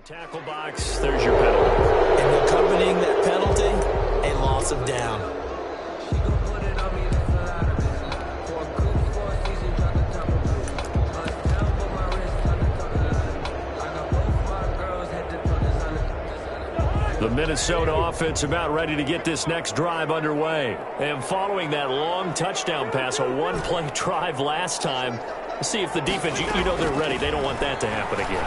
Tackle box, there's your penalty. And accompanying that penalty, a loss of down. The Minnesota offense about ready to get this next drive underway. And following that long touchdown pass, a one-play drive last time, see if the defense, you know they're ready. They don't want that to happen again.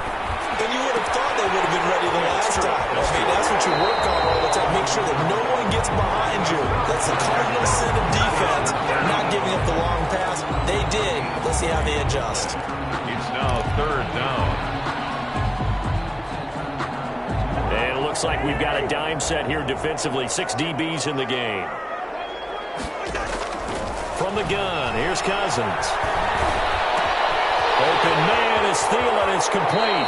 And you would have thought they would have been ready the last time. That's what you work on all the time. Make sure that no one gets behind you. That's the cardinal sin of defense, not giving up the long pass. They did. Let's see how they adjust. It's now third down. And it looks like we've got a dime set here defensively. 6 DBs in the game. From the gun, here's Cousins. Open man is Thielen. It's complete.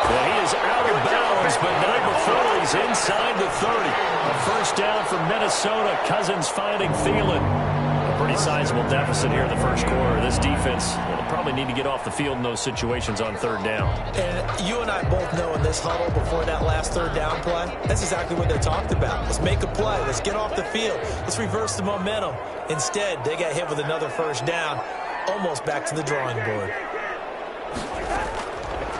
Well, he is out of bounds, but not before he's inside the 30. A first down from Minnesota. Cousins finding Thielen. A pretty sizable deficit here in the first quarter. This defense will probably need to get off the field in those situations on third down. And you and I both know in this huddle before that last third down play, that's exactly what they talked about. Let's make a play. Let's get off the field. Let's reverse the momentum. Instead, they got hit with another first down, almost back to the drawing board.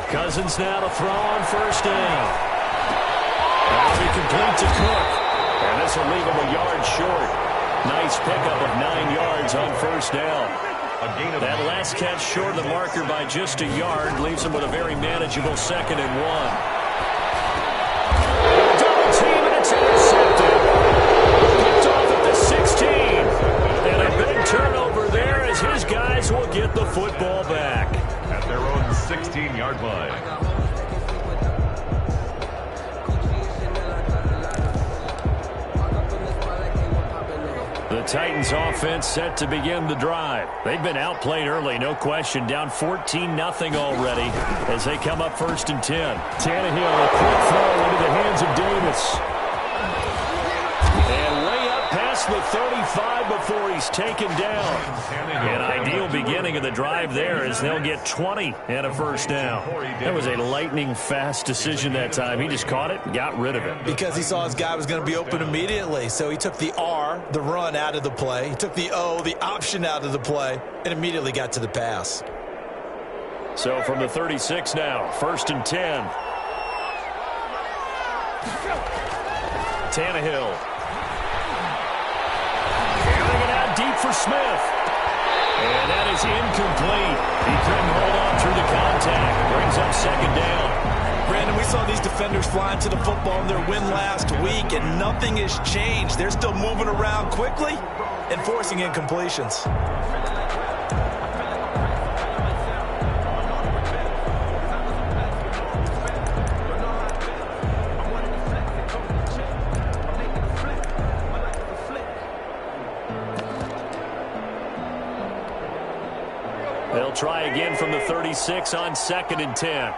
Cousins now to throw on first down. That'll be complete to Cook. And this will leave him a yard short. Nice pickup of 9 yards on first down. That last catch short of the marker by just a yard leaves him with a very manageable 2nd and 1. Double team, and it's intercepted. Picked off at the 16. And a big turnover there as his guys will get the football back. At their own 16-yard line. The Titans offense set to begin the drive. They've been outplayed early, no question. Down 14-0 already as they come up 1st and 10. Tannehill, a quick throw into the hands of Davis. And way up past the 35 before he's taken down. An ideal beginning of the drive there as they'll get 20 and a first down. That was a lightning-fast decision that time. He just caught it and got rid of it. Because he saw his guy was going to be open immediately. So he took the R, the run, out of the play. He took the O, the option, out of the play, and immediately got to the pass. So from the 36 now, 1st and 10. Tannehill. Carrying it out deep for Smith. And that is incomplete. He couldn't hold on through the contact. Brings up 2nd down. Brandon, we saw these defenders flying to the football in their win last week, and nothing has changed. They're still moving around quickly and forcing incompletions. They'll try again from the 36 on 2nd and 10.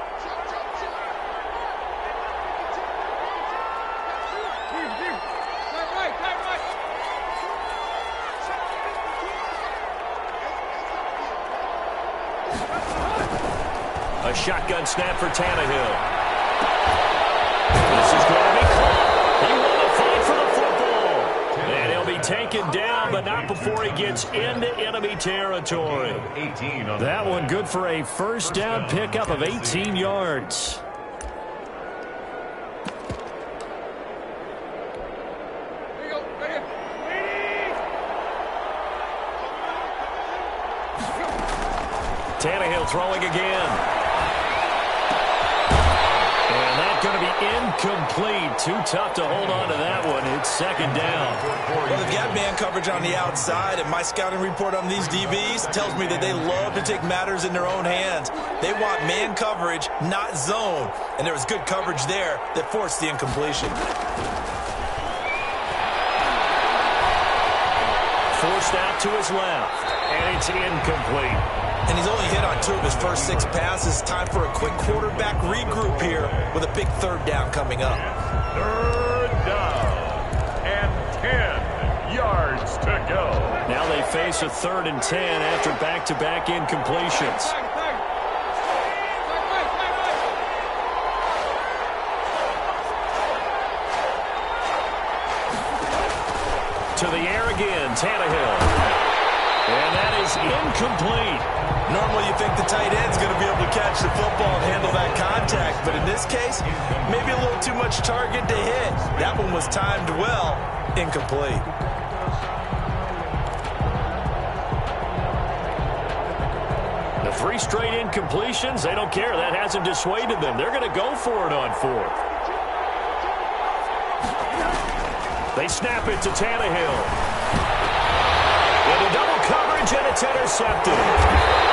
A shotgun snap for Tannehill. This is going to be caught. He won the fight for the football. And he'll be taken down, but not before he gets into enemy territory. That one good for a first down pickup of 18 yards. Tannehill throwing again. And that's going to be incomplete. Too tough to hold on to that one. It's 2nd down. Well, they've got man coverage on the outside, and my scouting report on these DBs tells me that they love to take matters in their own hands. They want man coverage, not zone. And there was good coverage there that forced the incompletion. Forced out to his left, and it's incomplete. And he's only hit on 2 of his first 6 passes. Time for a quick quarterback regroup here with a big 3rd down coming up. 3rd down and 10 yards to go. Now they face a 3rd and 10 after back-to-back incompletions. to the air again. Tannehill. And that is incomplete. Normally you think the tight end's going to be able to catch the football and handle that contact, but in this case, maybe a little too much target to hit. That one was timed well. Incomplete. The 3 straight incompletions, they don't care. That hasn't dissuaded them. They're going to go for it on 4th. They snap it to Tannehill. Into double coverage, and it's intercepted.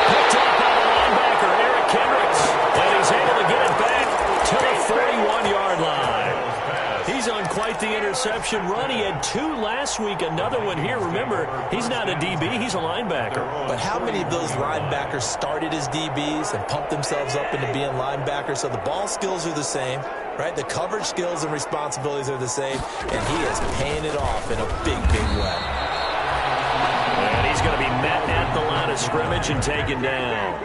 Picked up by the linebacker, Eric Kendricks. And he's able to get it back to the 41-yard line. He's on quite the interception run. He had 2 last week, another one here. Remember, he's not a DB, he's a linebacker. But how many of those linebackers started as DBs and pumped themselves up into being linebackers? So the ball skills are the same, right? The coverage skills and responsibilities are the same, and he is paying it off in a big, big way. And he's going to be met at the line of scrimmage and taken down.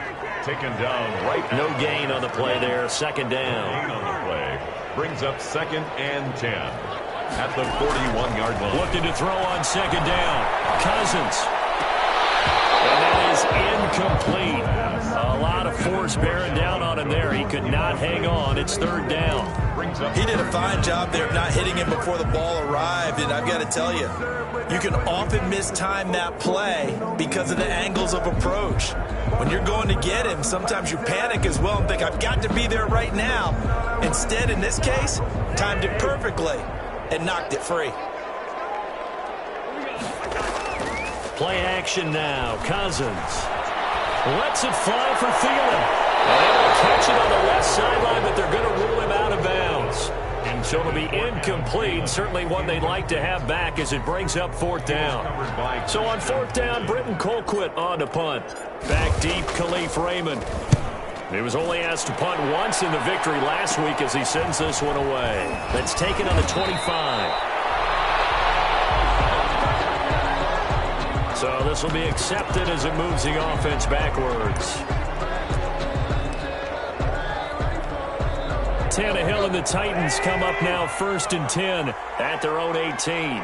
Taken down right. No gain on the play there. 2nd down. Gain on the play. Brings up 2nd and 10 at the 41-yard line. Looking to throw on 2nd down. Cousins. And that is incomplete. A lot of force bearing down on him there. He could not hang on. It's 3rd down. He did a fine job there of not hitting him before the ball arrived, and I've got to tell you, you can often mistime that play because of the angles of approach. When you're going to get him, sometimes you panic as well and think, I've got to be there right now. Instead, in this case, timed it perfectly and knocked it free. Play action now. Cousins lets it fly for Thielen. And they will catch it on the left sideline, but they're going to rule him out of bounds. And so it'll be incomplete. Certainly one they'd like to have back as it brings up 4th down. So on 4th down, Britton Colquitt on to punt. Back deep, Khalif Raymond. He was only asked to punt once in the victory last week as he sends this one away. That's taken on the 25. So this will be accepted as it moves the offense backwards. Tannehill and the Titans come up now 1st and 10 at their own 18.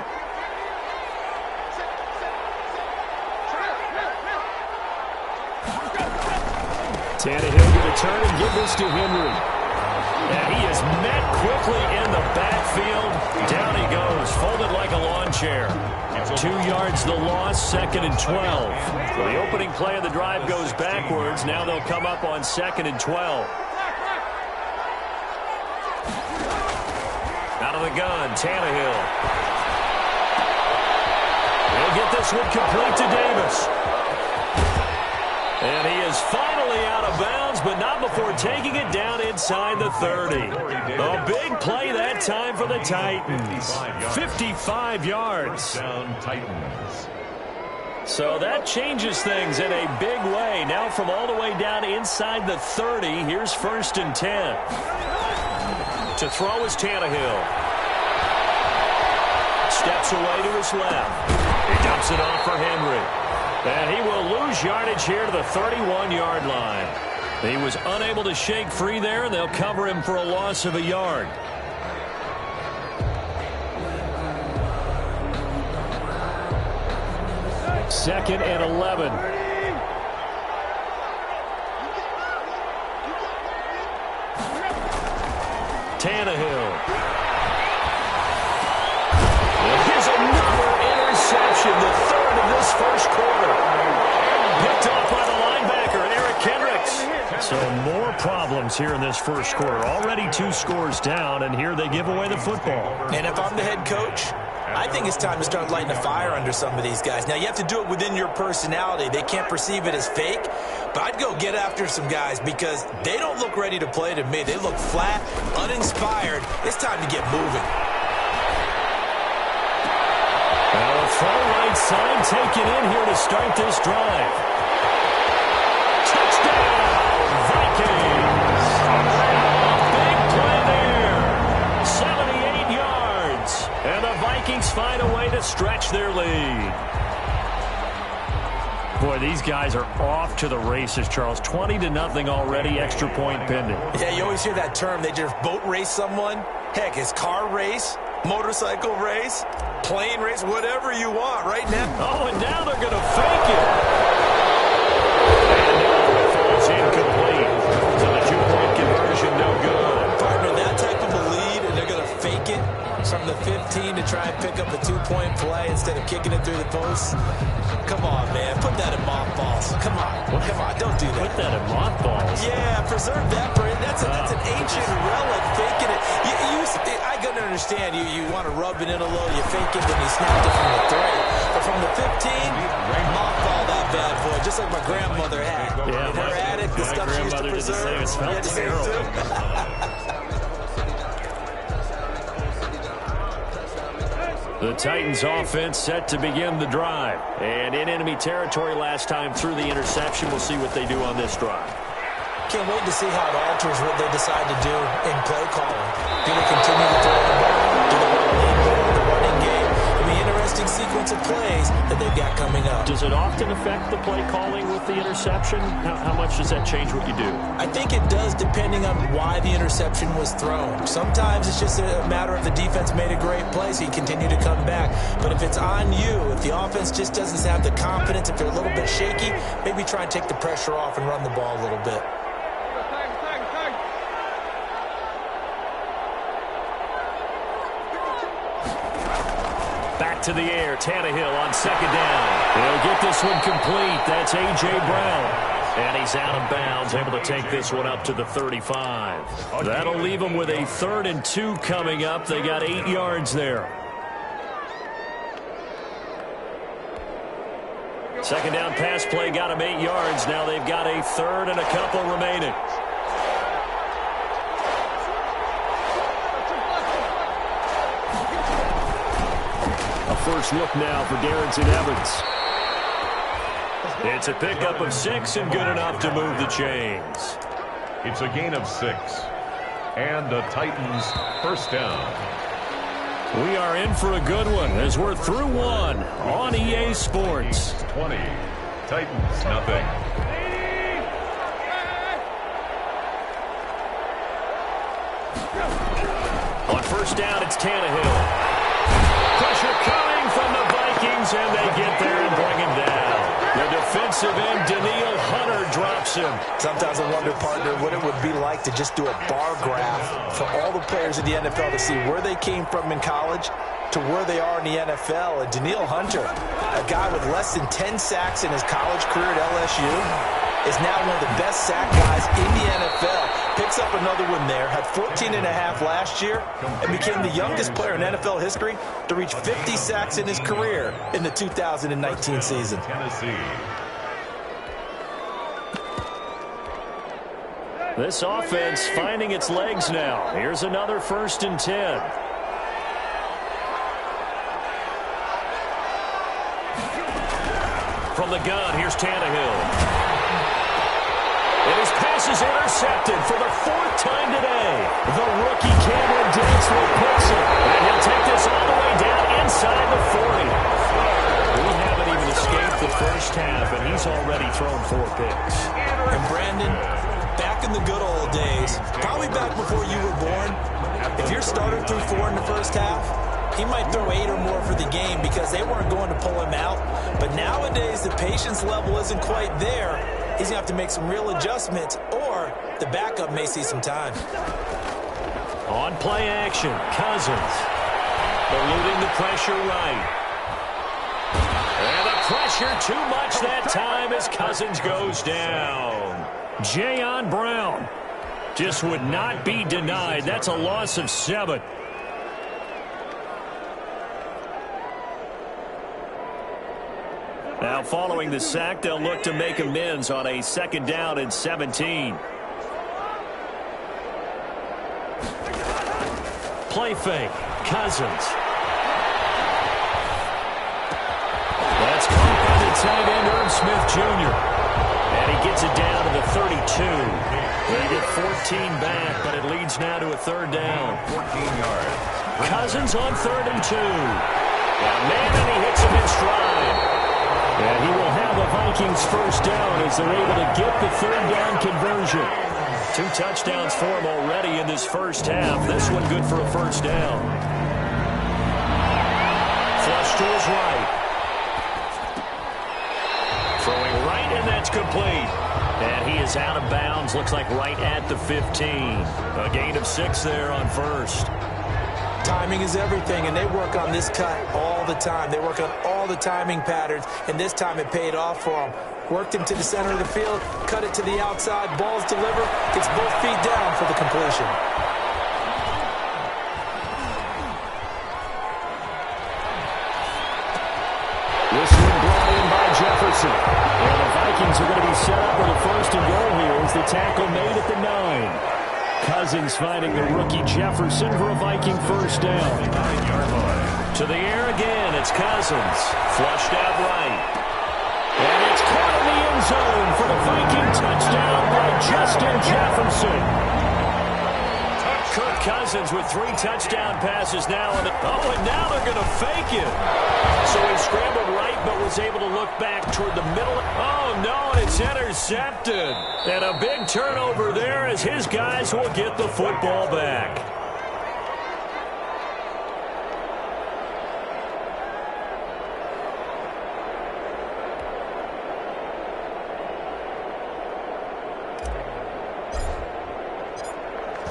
Tannehill going to turn and give this to Henry. And he is met quickly in the backfield. Down he goes, folded like a lawn chair. 2 yards the loss, 2nd and 12. So the opening play of the drive goes backwards. Now they'll come up on 2nd and 12. Out of the gun, Tannehill. He'll get this one complete to Davis. And he is finally out of bounds, but not before taking it down inside the 30. A big play that time for the Titans. 55 yards. Down Titans. So that changes things in a big way. Now from all the way down inside the 30, here's 1st and 10. To throw is Tannehill. Steps away to his left. He dumps it off for Henry. And he will lose yardage here to the 31-yard line. He was unable to shake free there, and they'll cover him for a loss of a yard. Second and 11. Tannehill. And here's another interception, the 3rd of this first quarter. Picked off by the linebacker, Eric Kendricks. So more problems here in this first quarter. Already 2 scores down, and here they give away the football. And if I'm the head coach, I think it's time to start lighting a fire under some of these guys. Now, you have to do it within your personality. They can't perceive it as fake, but I'd go get after some guys because they don't look ready to play to me. They look flat, uninspired. It's time to get moving. Well, a far right side taken in here to start this drive. Touchdown, Vikings! Big play there. 78 yards. And the Vikings find a way to stretch their lead. Boy, these guys are off to the races, Charles. 20-0 already, extra point pending. Yeah, you always hear that term. They just boat race someone. Heck, it's car race. motorcycle race, plane race, whatever you want right now. Oh, and now they're going to fake it. And now it falls incomplete. So the two-point conversion, no good. Partner, that type of a lead, and they're going to fake it from the 15 to try and pick up a two-point play instead of kicking it through the posts. Come on, man. Put that in mothballs. Come on. Come on. Don't do that. Put that in mothballs? Yeah, preserve that, Brent. That's an ancient relic, faking it. I can understand. You want to rub it in a little, you fake it, then you snap it from the 3. But from the 15, mothball that bad boy, just like my grandmother had. Yeah, in her attic, the stuff she used to preserve. It smelled terrible. The Titans offense set to begin the drive. And in enemy territory last time through the interception. We'll see what they do on this drive. Can't wait to see how it alters what they decide to do in play calling. Do they continue to throw the ball? Do they want to lean more on the running game? It'll be an interesting sequence of plays that they've got coming up. Does it often affect the play calling with the interception? How much does that change what you do? I think it does, depending on why the interception was thrown. Sometimes it's just a matter of the defense made a great play, so you continue to come back. But if it's on you, if the offense just doesn't have the confidence, if they're a little bit shaky, maybe try and take the pressure off and run the ball a little bit. Back to the air, Tannehill on second down. He'll get this one complete. That's A.J. Brown. And he's out of bounds, able to take this one up to the 35. That'll leave them with a 3rd and 2 coming up. They got 8 yards there. Second down pass play got them 8 yards. Now they've got a 3rd and a couple remaining. First look now for Darrington Evans. It's a pickup of 6 and good enough to move the chains. It's a gain of 6. And the Titans first down. We are in for a good one as we're through one on EA Sports. 20. Titans nothing. On first down, it's Tannehill. Pressure coming from the Vikings, and they get there and bring him down. The defensive end, Danielle Hunter, drops him. Sometimes I wonder, partner, what it would be like to just do a bar graph for all the players in the NFL to see where they came from in college to where they are in the NFL. And Danielle Hunter, a guy with less than 10 sacks in his college career at LSU, is now one of the best sack guys in the NFL. Picks up another one there, had 14.5 last year, and became the youngest player in NFL history to reach 50 sacks in his career in the 2019 season. Tennessee. This offense finding its legs now. Here's another 1st and 10. From the gun, here's Tannehill. And his pass is intercepted for the 4th time today. The rookie Cameron Dantzler picks it. And he'll take this all the way down inside the 40. We haven't even escaped the first half, and he's already thrown 4 picks. And Brandon, back in the good old days, probably back before you were born, if your starter threw 4 in the first half, he might throw 8 or more for the game because they weren't going to pull him out. But nowadays, the patience level isn't quite there. He's going to have to make some real adjustments, or the backup may see some time. On play action, Cousins. Eluding the pressure right. And the pressure too much that time as Cousins goes down. Jayon Brown just would not be denied. That's a loss of 7. Now, following the sack, they'll look to make amends on a 2nd down and 17. Play fake. Cousins. That's caught by the tight end, Irv Smith Jr. And he gets it down to the 32. They get 14 back, but it leads now to a 3rd down. 14 yards. Cousins on 3rd and 2. Now, man, and he hits him in stride. And he will have the Vikings first down as they're able to get the 3rd down conversion. 2 touchdowns for him already in this first half. This one good for a first down. to his right. Throwing right, and that's complete. And he is out of bounds. Looks like right at the 15. A gain of 6 there on first. Timing is everything, and they work on this cut all the time. They work on all the timing patterns, and this time it paid off for them. Worked him to the center of the field, cut it to the outside, ball's delivered, gets both feet down for the completion. This one brought in by Jefferson. And the Vikings are going to be set up with a first and goal here as the tackle made at the 9. Cousins finding the rookie Jefferson for a Viking first down. To the air again, it's Cousins. Flushed out right. And it's caught in the end zone for the Viking touchdown by Justin Jefferson. Kirk Cousins with 3 touchdown passes now. And now they're going to fake it. So he scrambled right, but was able to look back toward the middle. Oh, no, it's intercepted. And a big turnover there as his guys will get the football back.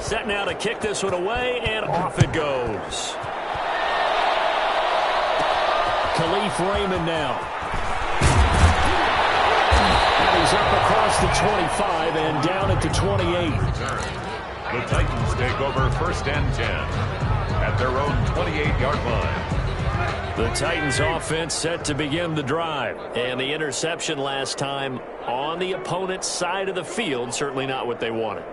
Set now to kick this one away, and off it goes. Khalif Raymond now. And he's up across the 25 and down at the 28. The Titans take over first and 10 at their own 28-yard line. The Titans offense set to begin the drive. And the interception last time on the opponent's side of the field, certainly not what they wanted.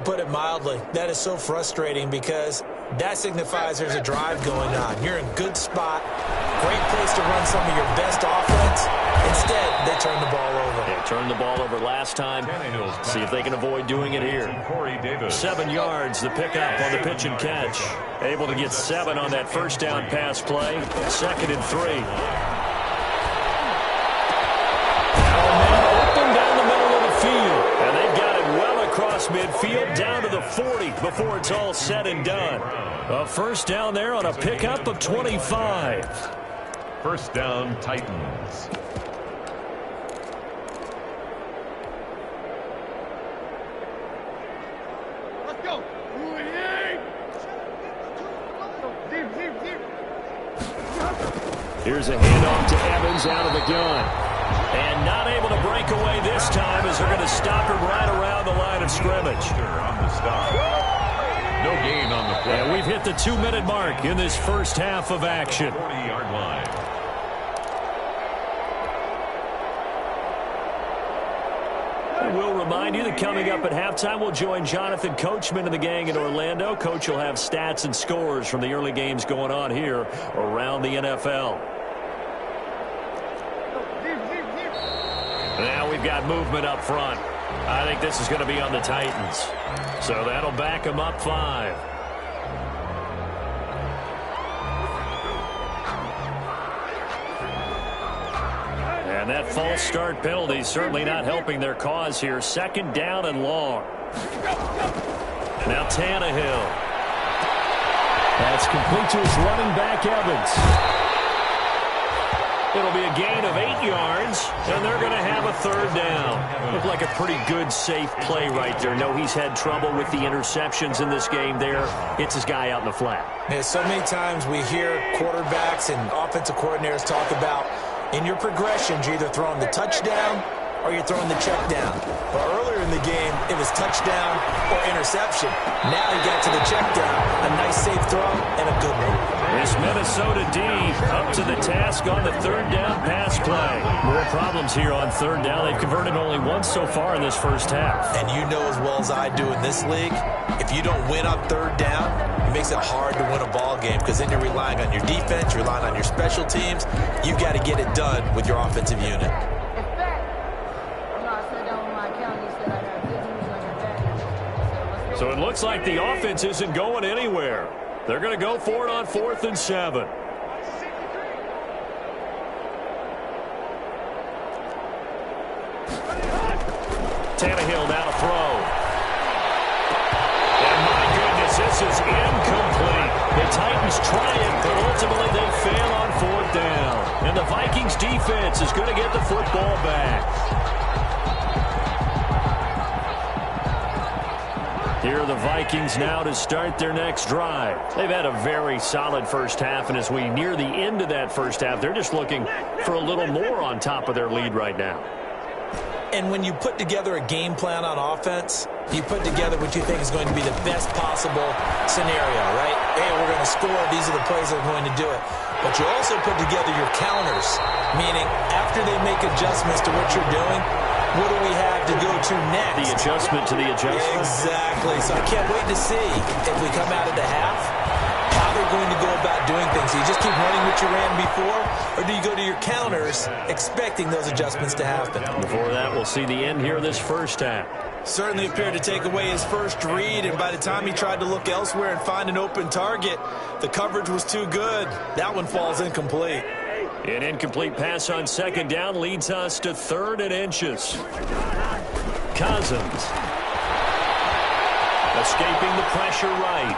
Put it mildly, that is so frustrating because that signifies there's a drive going on. You're in a good spot, great place to run some of your best offense. Instead, they turn the ball over. They turned the ball over last time. See if they can avoid doing it here. 7 yards, the pickup on the pitch and catch. Able to get 7 on that first down pass play. 2nd and 3. Open down the middle of the field. And they've got it well across midfield down to the 40 before it's all said and done. A first down there on a pickup of 25. First down, Titans. Let's go. Here's a handoff to Evans out of the gun. And not able to break away this time as they're going to stop him right around the line of scrimmage. On the stop. No gain on the play. And we've hit the 2-minute mark in this first half of action. 40-yard line. We'll remind you that coming up at halftime, we'll join Jonathan Coachman and the gang in Orlando. Coach will have stats and scores from the early games going on here around the NFL. Now we've got movement up front. I think this is going to be on the Titans. So that'll back them up 5. And that false start penalty is certainly not helping their cause here. 2nd down and long. Now Tannehill. That's complete to his running back, Evans. It'll be a gain of 8 yards, and they're going to have a 3rd down. Looked like a pretty good, safe play right there. No, he's had trouble with the interceptions in this game there. Hits his guy out in the flat. Yeah, so many times we hear quarterbacks and offensive coordinators talk about in your progressions, you're either throwing the touchdown or you're throwing the check down. But earlier in the game, it was touchdown or interception. Now you got to the check down, a nice safe throw, and a good one. This Minnesota D up to the task on the 3rd down pass play. More problems here on 3rd down. They've converted only once so far in this first half. And you know as well as I do in this league, if you don't win on 3rd down, it makes it hard to win a ball game because then you're relying on your defense, you're relying on your special teams. You've got to get it done with your offensive unit. So it looks like the offense isn't going anywhere. They're going to go for it on 4th and 7. Tannehill now to throw. And my goodness, this is incomplete. The Titans Vikings try it, but ultimately they fail on 4th down. And the Vikings defense is going to get the football back. Here are the Vikings now to start their next drive. They've had a very solid first half, and as we near the end of that first half, they're just looking for a little more on top of their lead right now. And when you put together a game plan on offense, you put together what you think is going to be the best possible scenario, right? Hey, we're going to score. These are the plays that are going to do it. But you also put together your counters, meaning after they make adjustments to what you're doing, what do we have to go to next? The adjustment to the adjustment. Exactly. So I can't wait to see if we come out of the half, how they're going to go about doing things. Do you just keep running what you ran before, or do you go to your counters expecting those adjustments to happen? Before that, we'll see the end here of this first half. Certainly appeared to take away his first read, and by the time he tried to look elsewhere and find an open target, the coverage was too good. That one falls incomplete. An incomplete pass on 2nd down leads us to 3rd and inches. Cousins. Escaping the pressure right.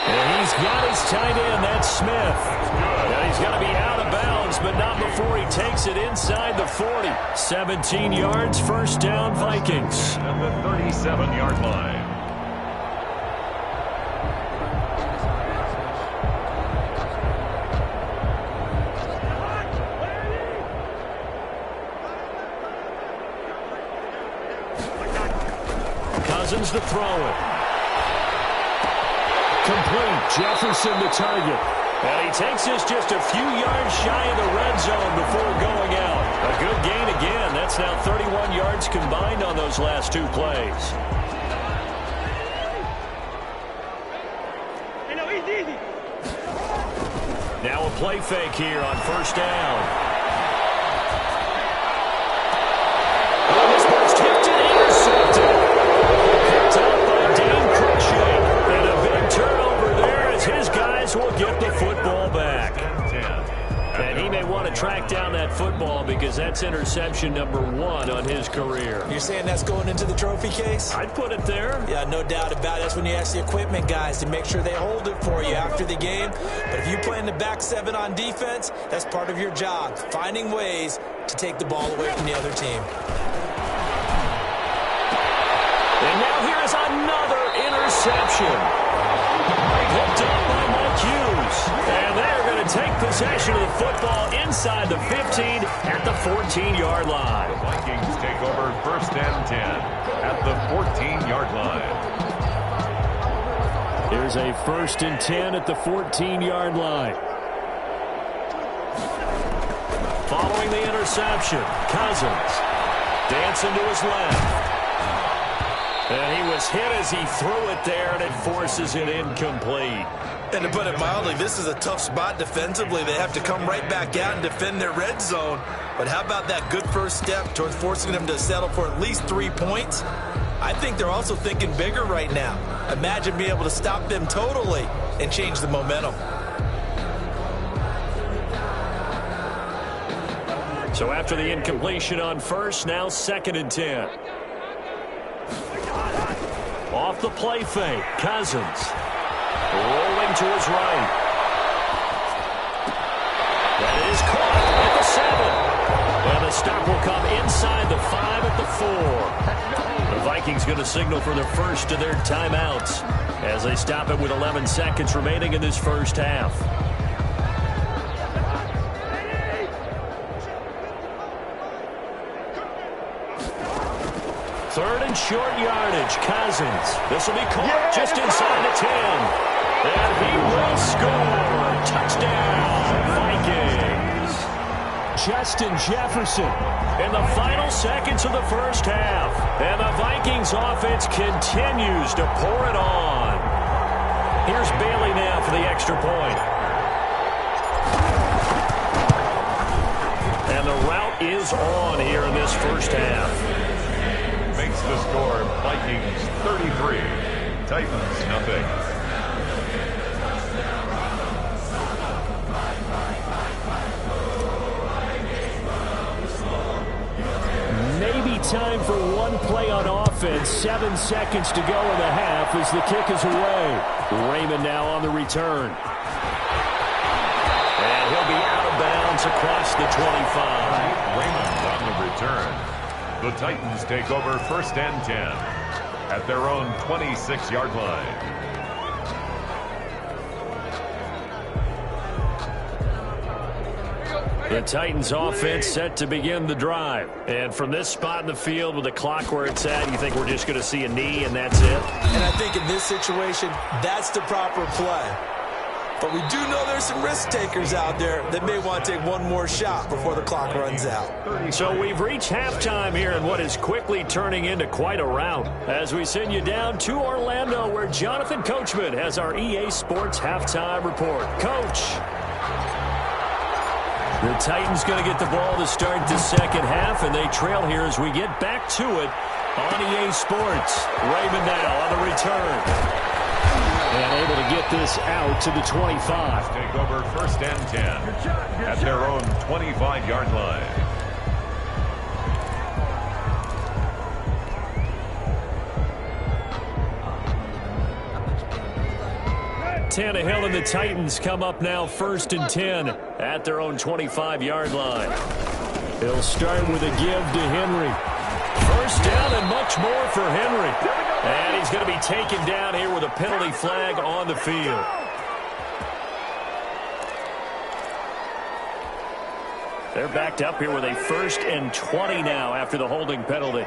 And he's got his tight end, that's Smith. Now he's going to be out of bounds, but not before he takes it inside the 40. 17 yards, 1st down, Vikings. At the 37-yard line. Cousins to throw it. Complete. Jefferson the target. And he takes this just a few yards shy of the red zone before going out. A good gain again. That's now 31 yards combined on those last 2 plays. Now a play fake here on 1st down. Will get the football back. And he may want to track down that football because that's interception number 1 on his career. You're saying that's going into the trophy case? I'd put it there. Yeah, no doubt about it. That's when you ask the equipment guys to make sure they hold it for you after the game. But if you play in the back 7 on defense, that's part of your job, finding ways to take the ball away from the other team. And now here is another interception. Picked up by Mike Hughes. And they're going to take possession of the football inside the 15 at the 14-yard line. The Vikings take over 1st and 10 at the 14-yard line. Here's a 1st and 10 at the 14-yard line. Following the interception, Cousins dancing to his left. And he was hit as he threw it there, and it forces it incomplete. And to put it mildly, this is a tough spot defensively. They have to come right back out and defend their red zone. But how about that good first step towards forcing them to settle for at least 3 points? I think they're also thinking bigger right now. Imagine being able to stop them totally and change the momentum. So after the incompletion on 1st, now 2nd and 10. Off the play fake, Cousins. Rolling to his right. That is caught at the 7. And the stop will come inside the 5 at the 4. The Vikings going to signal for the first of their timeouts as they stop it with 11 seconds remaining in this first half. Third and short yardage, Cousins. This will be caught just inside the 10. And he will score. Touchdown, Vikings. Justin Jefferson in the final seconds of the first half. And the Vikings offense continues to pour it on. Here's Bailey now for the extra point. And the route is on here in this first half. Makes the score Vikings 33, Titans nothing. Maybe time for one play on offense. 7 seconds to go in the half as the kick is away. Raymond now on the return. distance across the 25. Raymond on the return. The Titans take over 1st and 10 at their own 26-yard line. The Titans offense set to begin the drive. And from this spot in the field with the clock where it's at, you think we're just going to see a knee and that's it? And I think in this situation, that's the proper play. But we do know there's some risk takers out there that may want to take one more shot before the clock runs out. So we've reached halftime here in what is quickly turning into quite a rout. As we send you down to Orlando, where Jonathan Coachman has our EA Sports halftime report. Coach. The Titans going to get the ball to start the second half, and they trail here as we get back to it on EA Sports. Raymond now on the return. And able to get this out to the 25. Take over 1st and 10 at their own 25-yard line. Tannehill and the Titans come up now 1st and 10 at their own 25-yard line. He'll start with a give to Henry. 1st down and much more for Henry. And he's going to be taken down here with a penalty flag on the field. They're backed up here with a 1st and 20 now after the holding penalty.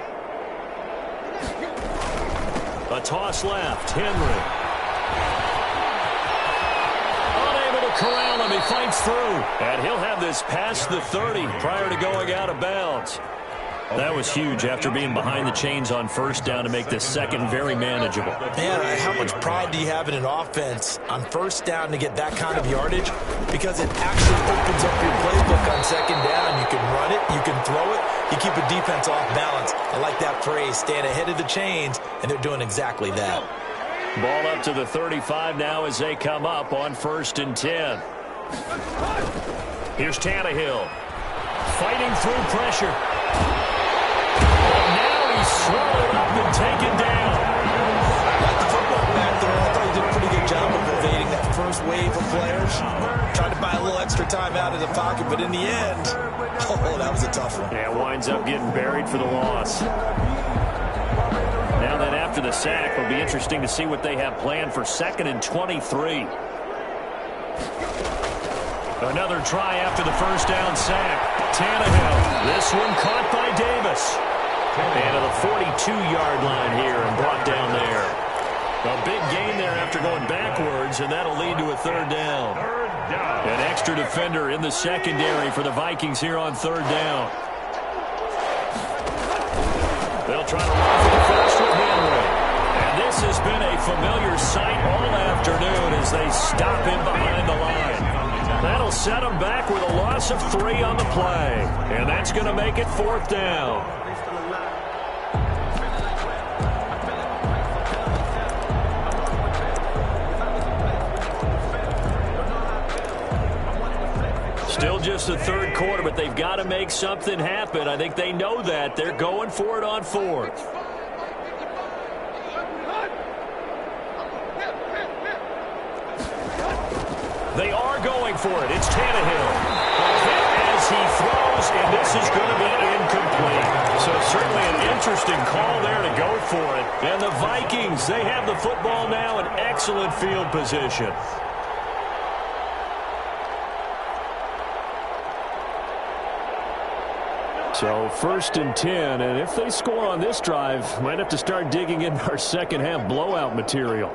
A toss left. Henry. Unable to corral him. He fights through. And he'll have this past the 30 prior to going out of bounds. That was huge after being behind the chains on 1st down to make this second very manageable. Man, how much pride do you have in an offense on 1st down to get that kind of yardage? Because it actually opens up your playbook on 2nd down. You can run it, you can throw it, you keep a defense off balance. I like that phrase, staying ahead of the chains, and they're doing exactly that. Ball up to the 35 now as they come up on 1st and 10. Here's Tannehill. Fighting through pressure. Swallowed up and taken down. Like the football back there, I thought he did a pretty good job of evading that first wave of players. Tried to buy a little extra time out of the pocket, but in the end, oh, that was a tough one. Yeah, winds up getting buried for the loss. Now then, after the sack, it'll be interesting to see what they have planned for 2nd and 23. Another try after the 1st down sack. Tannehill. This one caught by Davis. And to the 42-yard line here and brought down there. A big gain there after going backwards, and that'll lead to a 3rd down. An extra defender in the secondary for the Vikings here on 3rd down. They'll try to run for the first with Henry. And this has been a familiar sight all afternoon as they stop him behind the line. That'll set them back with a loss of 3 on the play. And that's going to make it 4th down. Still just the 3rd quarter, but they've got to make something happen. I think they know that. They're going for it on 4th. They are going for it. It's Tannehill. Hit as he throws, and this is going to be incomplete. So certainly an interesting call there to go for it. And the Vikings, they have the football now in excellent field position. So 1st and 10, and if they score on this drive, might have to start digging into our second half blowout material.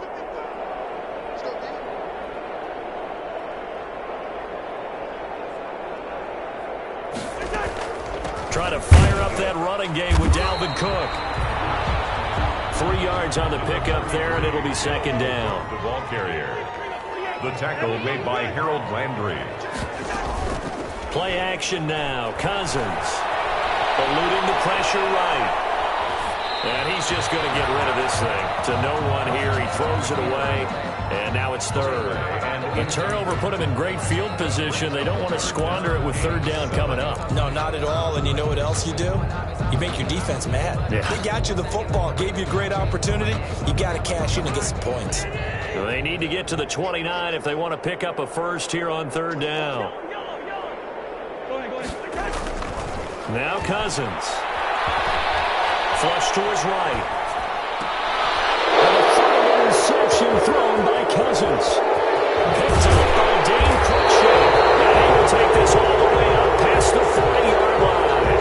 Try to fire up that running game with Dalvin Cook. 3 yards on the pickup there, and it'll be 2nd down. The ball carrier. The tackle made by Harold Landry. Play action now. Cousins. Eluding the pressure right. And he's just going to get rid of this thing. To no one here. He throws it away. And now it's 3rd. The turnover put him in great field position. They don't want to squander it with 3rd down coming up. No, not at all. And you know what else you do? You make your defense mad. Yeah. They got you the football, gave you a great opportunity. You got to cash in and get some points. Well, they need to get to the 29 if they want to pick up a first here on 3rd down. Now Cousins. Flush to his right. And a third interception thrown by Cousins. Picked up by Dane Cruikshank. And he will take this all the way up past the 40-yard line.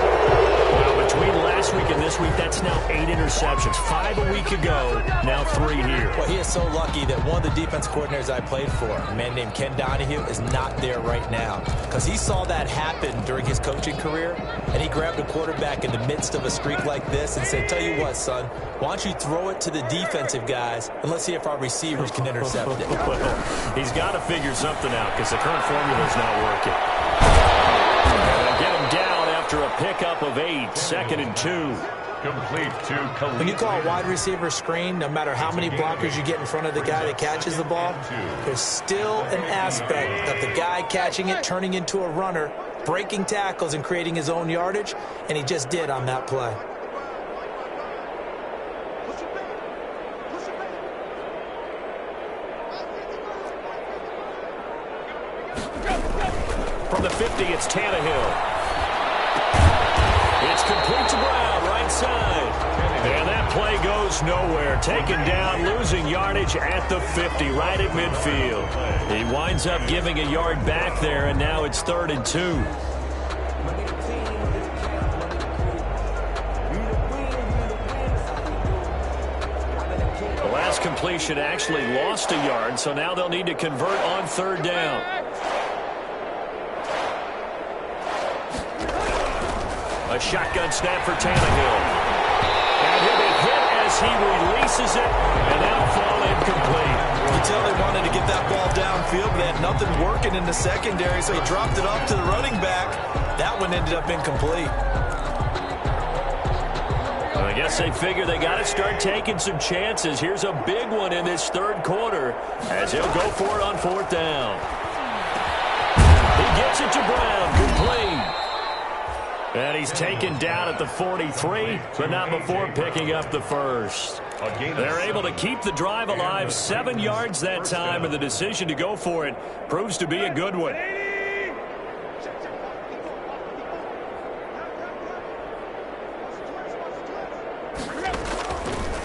Well, between last week and this week, that's now 8 interceptions. 5 a week ago, now 3 here. Well, he is so lucky that one of the defense coordinators I played for, a man named Ken Donahue, is not there right now. Because he saw that happen during his coaching career, and he grabbed a quarterback in the midst of a streak like this and said, tell you what, son, why don't you throw it to the defensive guys, and let's see if our receivers can intercept it. He's got to figure something out because the current formula is not working. And they get him down after a pickup of 8, 2nd and 2. Complete to Khalil. When you call a wide receiver screen, no matter how many blockers you get in front of the guy that catches the ball, there's still an aspect of the guy catching it, turning into a runner, breaking tackles and creating his own yardage, and he just did on that play. From the 50, it's Tannehill. It's complete to Brown, right side. And that play goes nowhere. Taken down, losing yardage at the 50, right at midfield. He winds up giving a yard back there, and now it's 3rd and 2. The last completion actually lost a yard, so now they'll need to convert on 3rd down. A shotgun snap for Tannehill. And he'll be hit as he releases it, and that'll fall incomplete. You can tell they wanted to get that ball downfield, but they had nothing working in the secondary, so he dropped it off to the running back. That one ended up incomplete. Well, I guess they figure they got to start taking some chances. Here's a big one in this 3rd quarter as he'll go for it on 4th down. He gets it to Brown, complete. And he's taken down at the 43, but not before picking up the 1st. They're able to keep the drive alive, 7 yards that time, and the decision to go for it proves to be a good one.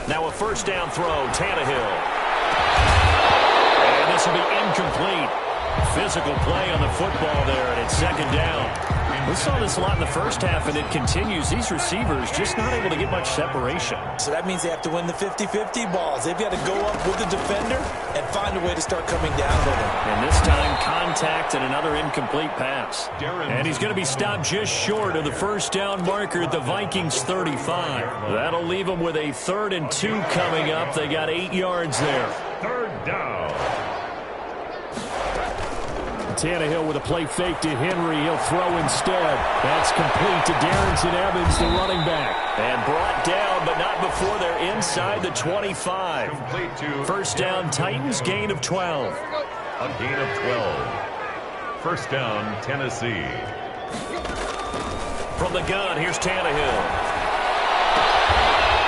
Now a 1st down throw, Tannehill. And this will be incomplete. Physical play on the football there, and it's 2nd down. We saw this a lot in the first half, and it continues. These receivers just not able to get much separation. So that means they have to win the 50-50 balls. They've got to go up with the defender and find a way to start coming down with him. And this time, contact and another incomplete pass. And he's going to be stopped just short of the 1st down marker at the Vikings 35. That'll leave them with a 3rd and 2 coming up. They got 8 yards there. 3rd down. Tannehill with a play fake to Henry. He'll throw instead. That's complete to Darrington Evans, the running back. And brought down, but not before they're inside the 25. Complete to 1st down, Titans, gain of 12. A gain of 12. 1st down, Tennessee. From the gun, here's Tannehill.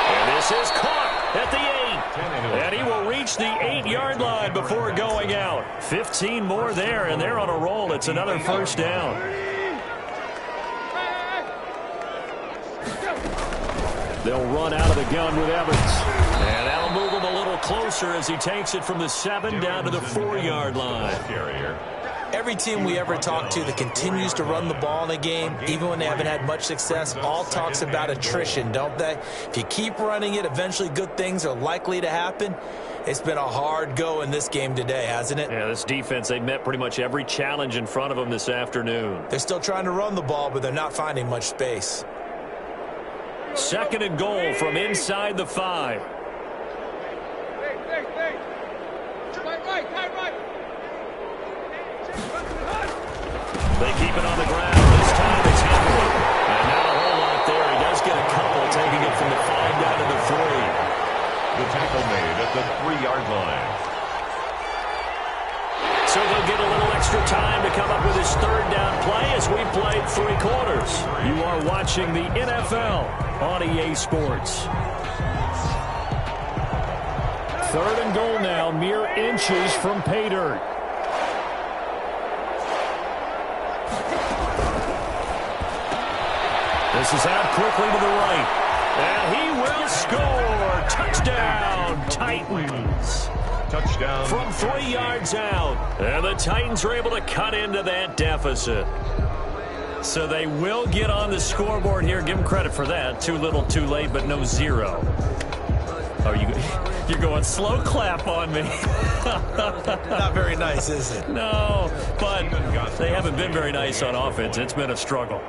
And this is caught at the 8. And he will reach the 8-yard line before going out. 15 more there, and they're on a roll. It's another 1st down. They'll run out of the gun with Evans. And that'll move him a little closer as he takes it from the 7 down to the 4-yard line. Every team we ever talk to that continues to run the ball in a game, even when they haven't had much success, all talks about attrition, don't they? If you keep running it, eventually good things are likely to happen. It's been a hard go in this game today, hasn't it? Yeah, this defense, they've met pretty much every challenge in front of them this afternoon. They're still trying to run the ball, but they're not finding much space. 2nd and goal from inside the 5. They keep it on the ground. This time it's Henry. And not a whole lot there. He does get a couple, taking it from the 5 down to the 3. The tackle made at the 3-yard line. So they'll get a little extra time to come up with his 3rd down play as we played 3 quarters. You are watching the NFL on EA Sports. 3rd and goal now, mere inches from pay dirt. Passes out quickly to the right. And he will score. Touchdown, Titans. Touchdown. From 3 yards out. And the Titans are able to cut into that deficit. So they will get on the scoreboard here. Give them credit for that. Too little, too late, but no zero. Oh, you're going slow clap on me. Not very nice, is it? No, but they haven't been very nice on offense. It's been a struggle.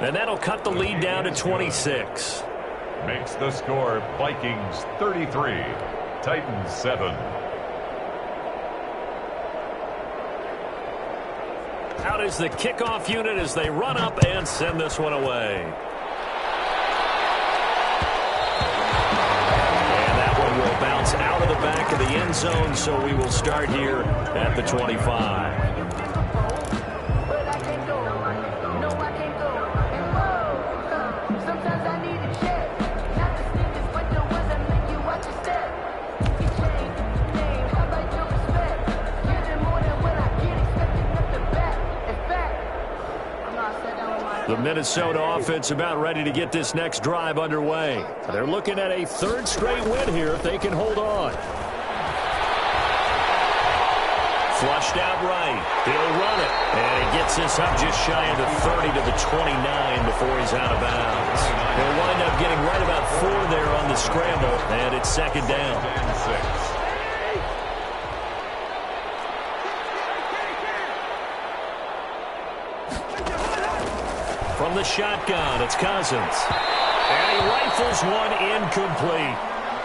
And that'll cut the lead down to 26. Makes the score Vikings 33, Titans 7. Out is the kickoff unit as they run up and send this one away. And that one will bounce out of the back of the end zone, so we will start here at the 25. The Minnesota offense about ready to get this next drive underway. They're looking at a third straight win here if they can hold on. Flushed out right. He'll run it. And he gets this up just shy of the 30 to the 29 before he's out of bounds. He'll wind up getting right about 4 there on the scramble, and it's second down. From the shotgun, it's Cousins. And he rifles one incomplete.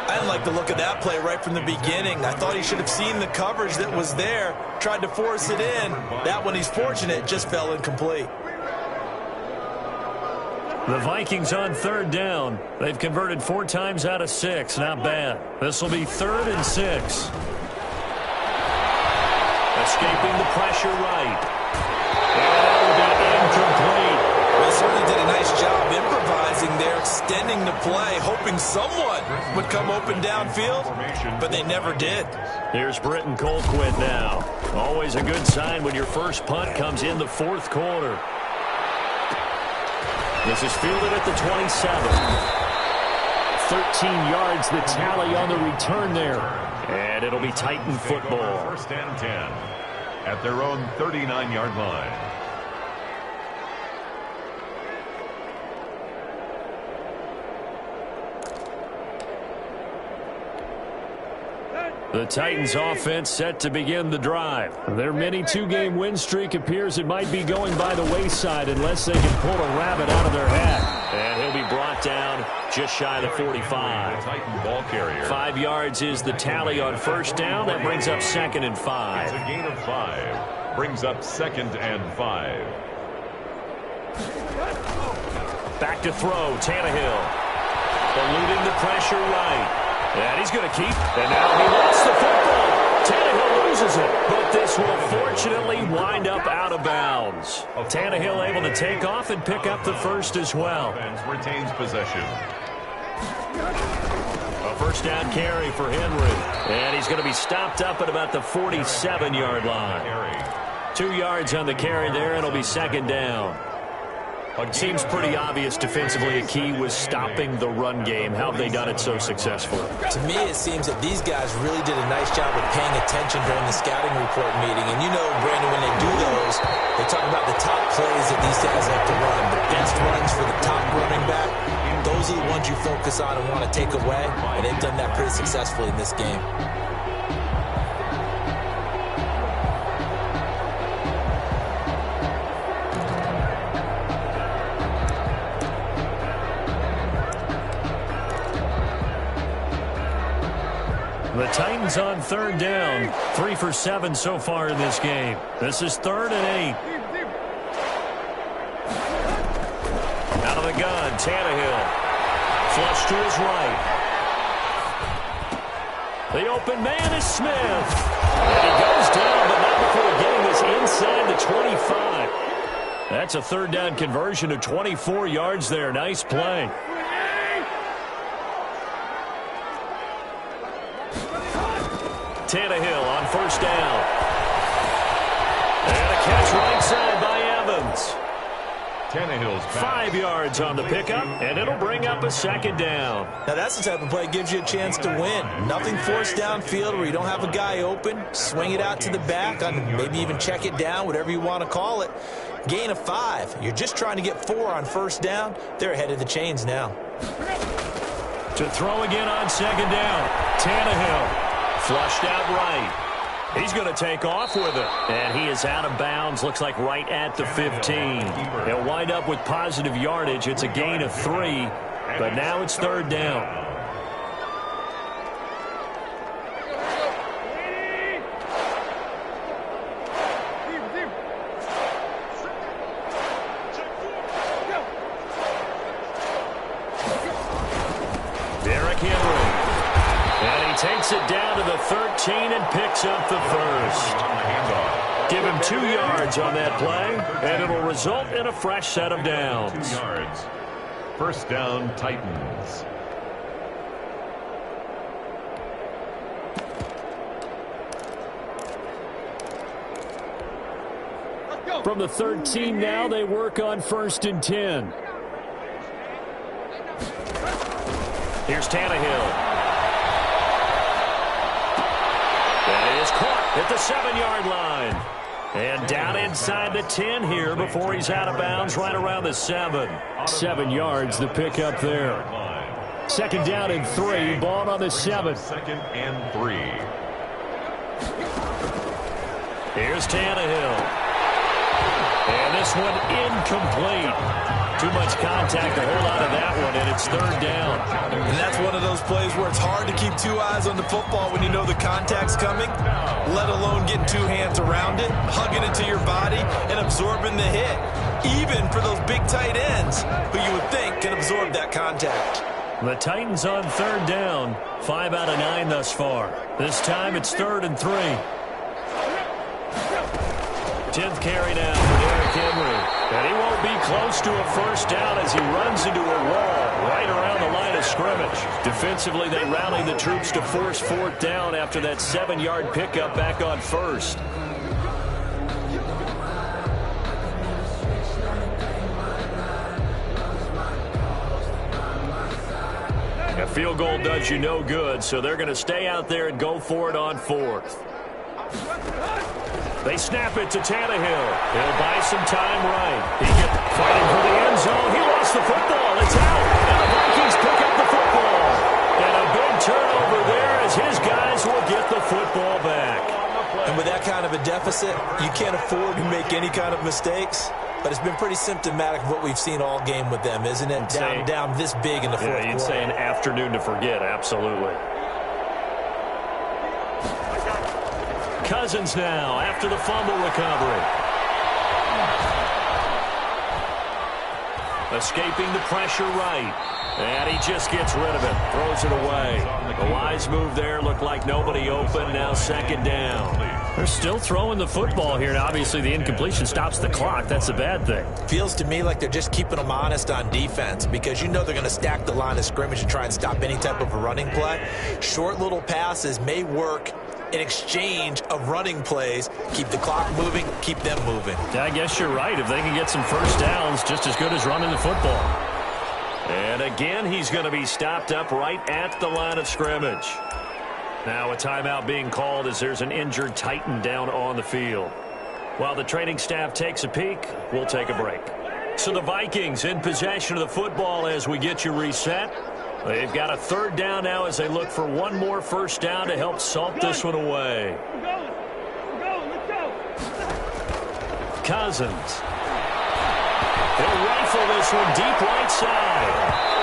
I didn't like the look of that play right from the beginning. I thought he should have seen the coverage that was there, tried to force it in. That one, he's fortunate, just fell incomplete. The Vikings on third down. They've converted 4 times out of 6. Not bad. This will be 3rd and 6. Escaping the pressure right. And that will be incomplete. Well, certainly did a nice job improvising there, extending the play, hoping someone would come open downfield, but they never did. Here's Britton Colquitt now. Always a good sign when your first punt comes in the 4th quarter. This is fielded at the 27. 13 yards the tally on the return there. And it'll be Titan football. 1st and 10 at their own 39-yard line. The Titans offense set to begin the drive. Their mini 2-game win streak appears it might be going by the wayside unless they can pull a rabbit out of their hat. And he'll be brought down just shy of the 45. Titan ball carrier. 5 yards is the tally on first down. That brings up 2nd and 5. It's a gain of 5. Brings up 2nd and 5. Back to throw, Tannehill. Eluding the pressure right. And he's going to keep. And now he lost the football. Tannehill loses it. But this will fortunately wind up out of bounds. Tannehill able to take off and pick up the first as well. Retains possession. A first down carry for Henry. And he's going to be stopped up at about the 47-yard line. 2 yards on the carry there. It'll be 2nd down. It seems pretty obvious defensively a key was stopping the run game. How have they done it so successfully? To me, it seems that these guys really did a nice job of paying attention during the scouting report meeting. And you know, Brandon, when they do those, they talk about the top plays that these guys like to run. The best runs for the top running back. Those are the ones you focus on and want to take away. And they've done that pretty successfully in this game. The Titans on third down. 3 for 7 so far in this game. This is 3rd and 8. Out of the gun, Tannehill. Flush to his right. The open man is Smith. And he goes down, but not before getting this inside the 25. That's a 3rd down conversion of 24 yards there. Nice play. Tannehill on first down. And a catch right side Tannehill's pass. 5 yards on the pickup, and it'll bring up a second down. Now, that's the type of play that gives you a chance to win. Nothing forced downfield where you don't have a guy open. Swing it out to the back, maybe even check it down, whatever you want to call it. Gain of 5. You're just trying to get 4 on first down. They're ahead of the chains now. To throw again on second down. Tannehill flushed out right. He's going to take off with it. And he is out of bounds, looks like right at the 15. He'll wind up with positive yardage. It's a gain of 3, but now it's third down. Takes it down to the 13 and picks up the first. Give him 2 yards on that play, and it'll result in a fresh set of downs. 2 yards. First down, Titans. From the 13 now, they work on 1st and 10. Here's Tannehill. That is caught at the 7-yard line. And down inside the 10 here before he's out of bounds right around the 7. 7 yards, the pickup there. Second down and 3, ball on the 7. Second and 3. Here's Tannehill. And this one incomplete. Too much contact to hold on to that one, and it's third down. And that's one of those plays where it's hard to keep 2 eyes on the football when you know the contact's coming, let alone getting 2 hands around it, hugging it to your body, and absorbing the hit, even for those big tight ends who you would think can absorb that contact. The Titans on third down, 5 out of 9 thus far. This time it's 3rd and 3. 10th carry now for Derrick Henry. And he won't be close to a first down as he runs into a wall right around the line of scrimmage. Defensively, they rally the troops to force 4th down after that 7-yard pickup back on 1st. A field goal does you no good, so they're going to stay out there and go for it on 4th. They snap it to Tannehill. He'll buy some time right. He gets fighting for the end zone. He lost the football. It's out. And the Vikings pick up the football. And a big turnover there as his guys will get the football back. And with that kind of a deficit, you can't afford to make any kind of mistakes. But it's been pretty symptomatic of what we've seen all game with them, isn't it? Down this big in the fourth quarter. You'd say an afternoon to forget, absolutely. Cousins now after the fumble recovery. Escaping the pressure right. And he just gets rid of it. Throws it away. A wise move there. Looked like nobody open. Now second down. They're still throwing the football here. And obviously the incompletion stops the clock. That's a bad thing. Feels to me like they're just keeping them honest on defense because you know they're going to stack the line of scrimmage and try and stop any type of a running play. Short little passes may work in exchange of running plays. Keep the clock moving, keep them moving. I guess you're right. If they can get some first downs, just as good as running the football. And again, he's going to be stopped up right at the line of scrimmage. Now a timeout being called as there's an injured Titan down on the field. While the training staff takes a peek, we'll take a break. So the Vikings in possession of the football as we get you reset. They've got a third down now as they look for one more first down to help salt this one away. Cousins. He'll rifle this one deep right side.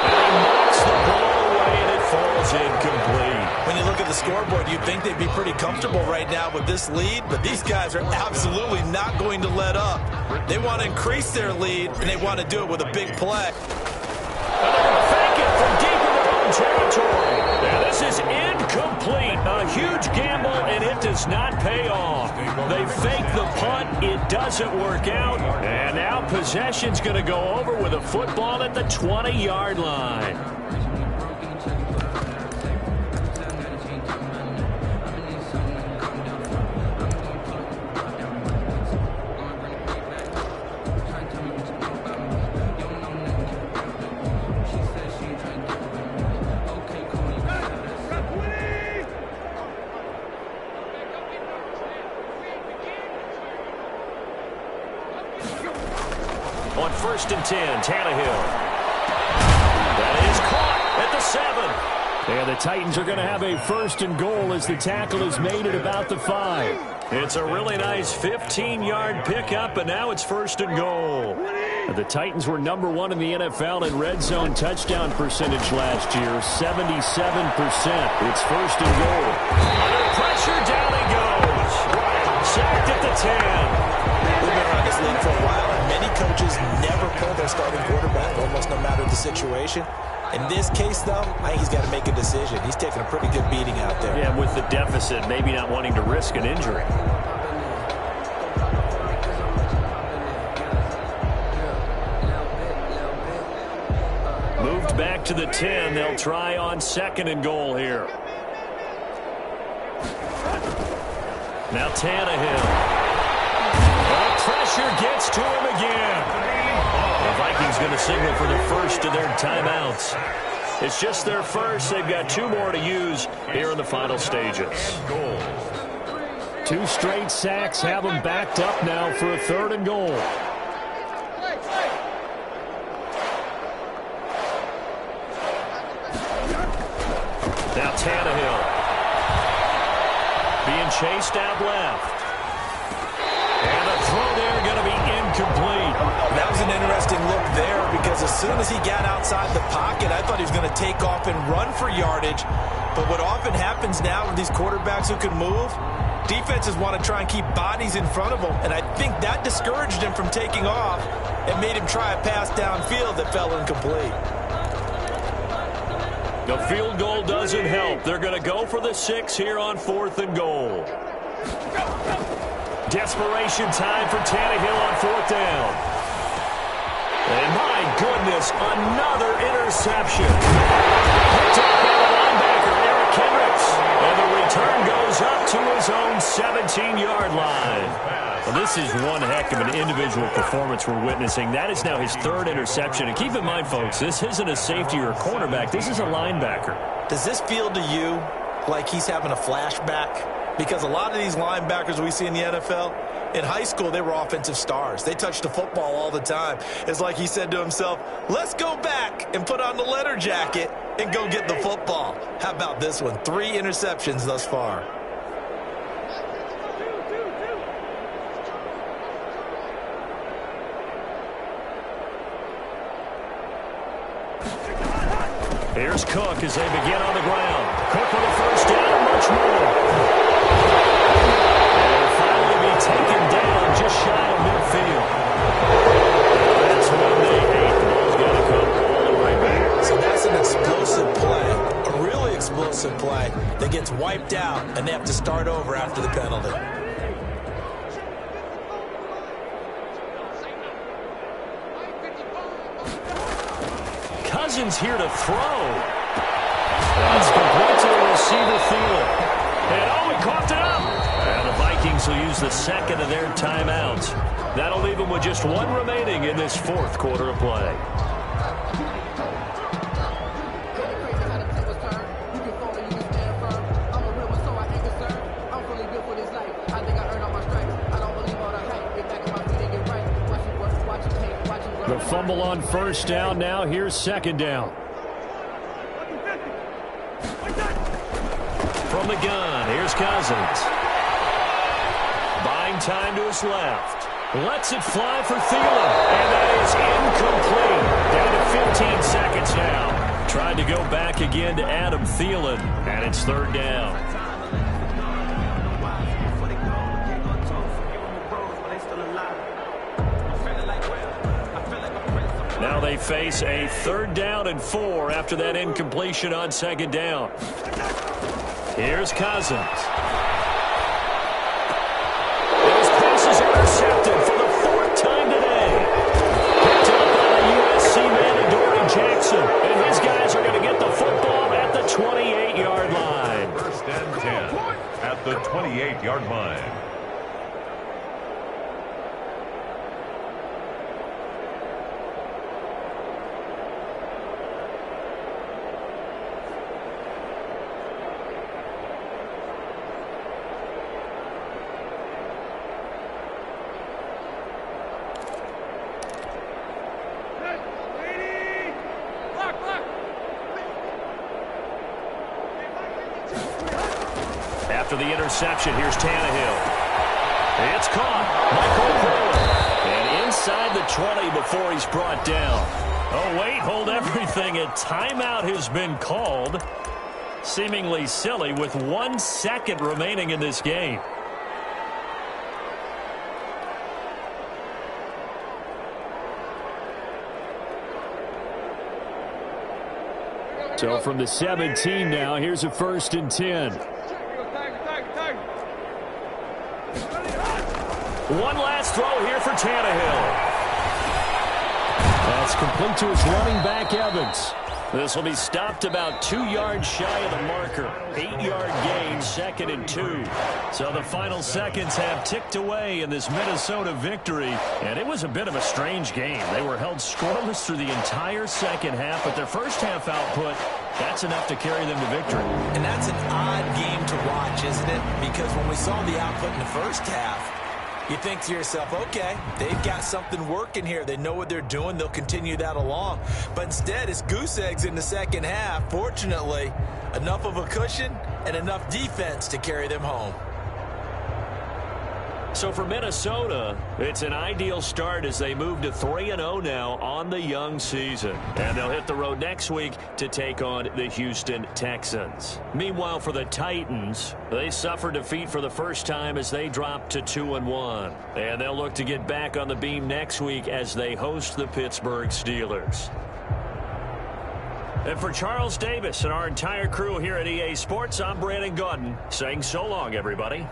And he knocks the ball away and it falls incomplete. When you look at the scoreboard, you'd think they'd be pretty comfortable right now with this lead, but these guys are absolutely not going to let up. They want to increase their lead, and they want to do it with a big play. And they're going to fake it from deep in their own territory. And this is incomplete. A huge gamble, and it does not pay off. They fake the punt. It doesn't work out. And now possession's going to go over with a football at the 20-yard line. first and 10. Tannehill. That is caught at the 7. And the Titans are going to have a first and goal as the tackle is made at about the 5. It's a really nice 15-yard pickup, and now it's first and goal. The Titans were number 1 in the NFL in red zone touchdown percentage last year, 77%. It's first and goal. Under pressure, down he goes. Sacked at the 10. We've been around this league for a while, and many coaches never pull their starting quarterback, almost no matter the situation. In this case, though, I think he's got to make a decision. He's taking a pretty good beating out there. Yeah, with the deficit, maybe not wanting to risk an injury. Moved back to the 10. They'll try on second and goal here. Now Tannehill. Well, pressure gets to him again. The Vikings going to signal for the first of their timeouts. It's just their first. They've got 2 more to use here in the final stages. 2 straight sacks have them backed up now for a third and goal. Now Tannehill. Being chased out left. And the throw there going to be incomplete. That was an interesting look there because as soon as he got outside the pocket, I thought he was going to take off and run for yardage. But what often happens now with these quarterbacks who can move, defenses want to try and keep bodies in front of them. And I think that discouraged him from taking off and made him try a pass downfield that fell incomplete. The field goal doesn't help. They're going to go for the 6 here on 4th and goal. Desperation time for Tannehill on 4th down. And my goodness, another interception. Picked up by the linebacker, Eric Kendricks. And the return goes up to his own 17-yard line. Well, this is one heck of an individual performance we're witnessing. That is now his 3rd interception. And keep in mind, folks, this isn't a safety or a cornerback. This is a linebacker. Does this feel to you like he's having a flashback? Because a lot of these linebackers we see in the NFL, in high school, they were offensive stars. They touched the football all the time. It's like he said to himself, let's go back and put on the leather jacket and go get the football. How about this one? 3 interceptions thus far. Here's Cook as they begin on the ground. Cook with a first down and much more. Taken down just shy of midfield. That's when they hate. The ball's got to come all the way back. So that's an explosive play, a really explosive play that gets wiped out, and they have to start over after the penalty. Cousins here to throw. That's complete to the receiver Thielen. And he coughed it up. And the Vikings will use the 2nd of their timeouts. That'll leave them with just 1 remaining in this 4th quarter of play. The fumble on first down. Now here's 2nd down. From the gun, here's Cousins. Buying time to his left. Lets it fly for Thielen. And that is incomplete. Down to 15 seconds now. Tried to go back again to Adam Thielen. And it's 3rd down. Now they face a 3rd down and 4 after that incompletion on 2nd down. Here's Cousins. His pass is intercepted for the 4th time today. Picked up by the USC man, Adoree Jackson. And his guys are going to get the football at the 28-yard line. 1st and 10 at the 28-yard line. after the interception. Here's Tannehill. It's caught. Michael Brewer. And inside the 20 before he's brought down. Oh, wait, hold everything. A timeout has been called. Seemingly silly with 1 second remaining in this game. So from the 17 now, here's a 1st and 10. One last throw here for Tannehill. That's complete to his running back, Evans. This will be stopped about 2 yards shy of the marker. 8-yard gain, 2nd and 2. So the final seconds have ticked away in this Minnesota victory. And it was a bit of a strange game. They were held scoreless through the entire second half, but their first half output, that's enough to carry them to victory. And that's an odd game to watch, isn't it? Because when we saw the output in the first half, you think to yourself, okay, they've got something working here. They know what they're doing. They'll continue that along. But instead, it's goose eggs in the second half. Fortunately, enough of a cushion and enough defense to carry them home. So for Minnesota, it's an ideal start as they move to 3-0 now on the young season. And they'll hit the road next week to take on the Houston Texans. Meanwhile, for the Titans, they suffered defeat for the first time as they dropped to 2-1. And they'll look to get back on the beam next week as they host the Pittsburgh Steelers. And for Charles Davis and our entire crew here at EA Sports, I'm Brandon Gaudin saying so long, everybody.